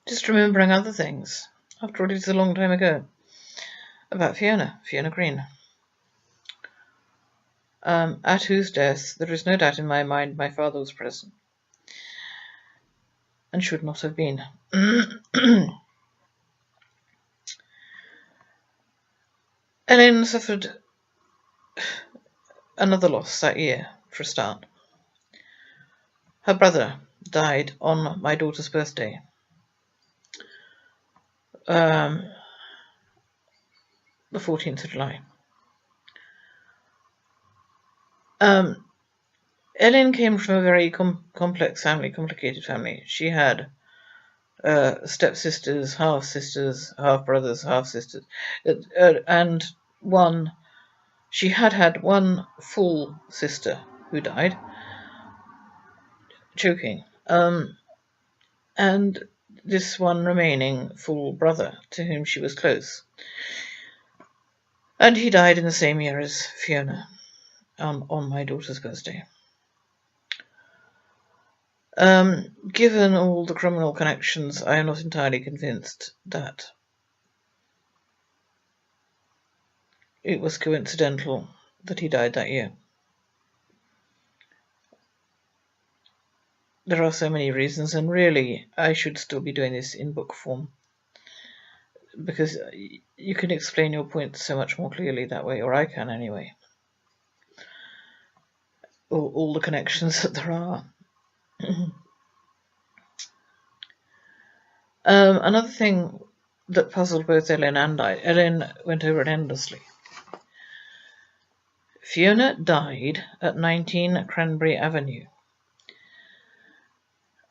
Just remembering other things. After all, it's a long time ago. About Fiona Green. At whose death, there is no doubt in my mind, my father was present. And should not have been. Ellen suffered another loss that year, for a start. Her brother died on my daughter's birthday. The 14th of July. Ellen came from a very complex family, complicated family. She had stepsisters, half-sisters, half-brothers, half-sisters, and she had one full sister who died, choking, and this one remaining full brother to whom she was close. And he died in the same year as Fiona, on my daughter's birthday. Given all the criminal connections, I am not entirely convinced that it was coincidental that he died that year. There are so many reasons, and really I should still be doing this in book form, because you can explain your points so much more clearly that way, or I can anyway. All the connections that there are. Another thing that puzzled both Ellen and I, Ellen went over it endlessly. Fiona died at 19 Cranberry Avenue,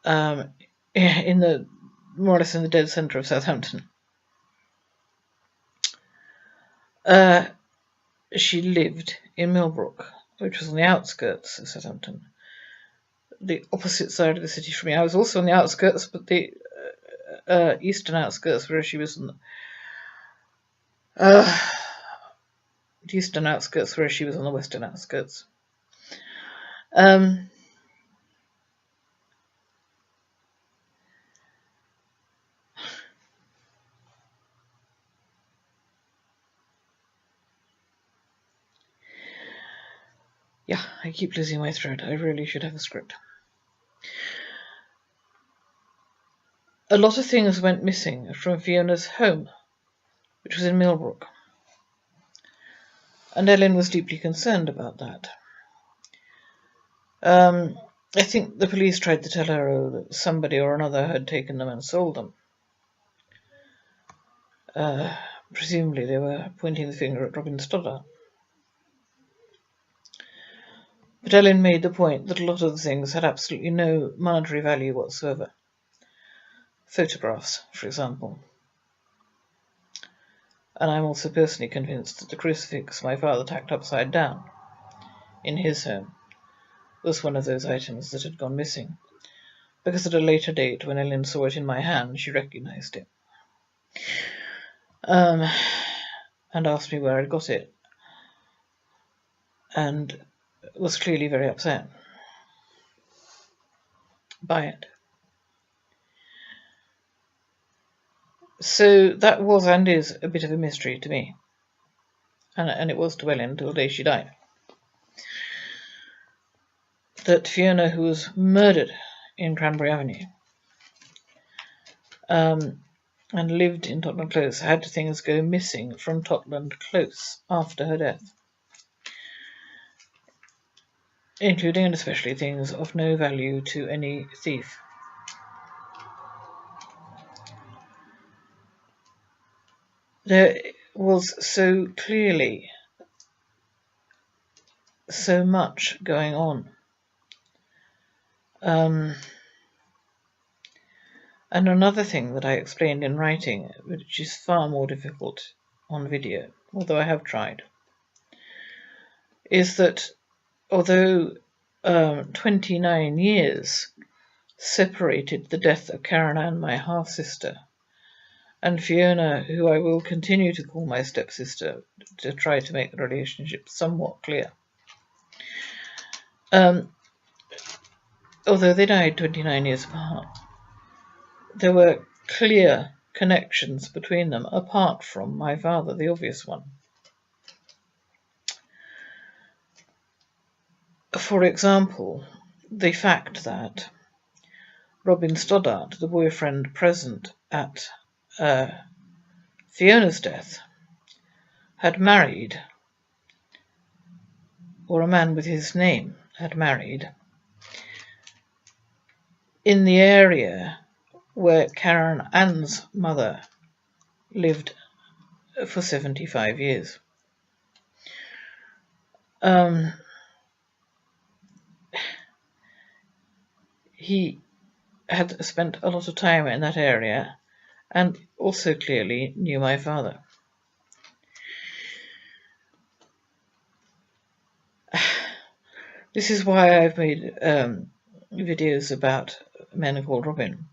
more or less in the dead centre of Southampton. She lived in Millbrook, which was on the outskirts of Southampton, the opposite side of the city from me. I was also on the outskirts, but the eastern outskirts, whereas she was on the eastern outskirts, whereas she was on the western outskirts. Yeah, I keep losing my thread. I really should have a script. A lot of things went missing from Fiona's home, which was in Millbrook, and Ellen was deeply concerned about that. I think the police tried to tell her that somebody or another had taken them and sold them. Presumably they were pointing the finger at Robin Stoddart. But Ellen made the point that a lot of the things had absolutely no monetary value whatsoever. Photographs, for example. And I'm also personally convinced that the crucifix my father tacked upside down in his home was one of those items that had gone missing, because at a later date, when Ellen saw it in my hand, she recognized it, and asked me where I'd got it, and was clearly very upset by it. So that was and is a bit of a mystery to me, and it was to Ellen until the day she died, that Fiona, who was murdered in Cranberry Avenue and lived in Totland Close, had things go missing from Totland Close after her death, including and especially things of no value to any thief. There was so clearly so much going on. And another thing that I explained in writing, which is far more difficult on video, although I have tried, is that although 29 years separated the death of Karen Ann, my half-sister, and Fiona, who I will continue to call my stepsister to try to make the relationship somewhat clear, although they died 29 years apart, there were clear connections between them, apart from my father, the obvious one. For example, the fact that Robin Stoddart, the boyfriend present at Fiona's death, had married, or a man with his name had married, in the area where Karen Ann's mother lived for 75 years. He had spent a lot of time in that area and also clearly knew my father. This is why I've made videos about Men Called Robin,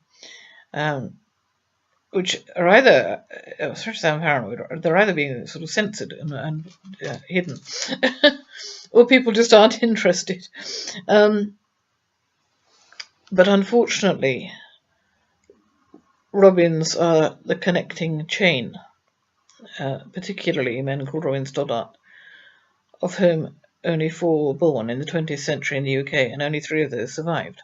which are either, sorry to sound paranoid, they're either being sort of censored and hidden, or people just aren't interested. But unfortunately, Robins are the connecting chain, particularly Men Called Robin Stoddart, of whom only 4 were born in the 20th century in the UK, and only 3 of those survived.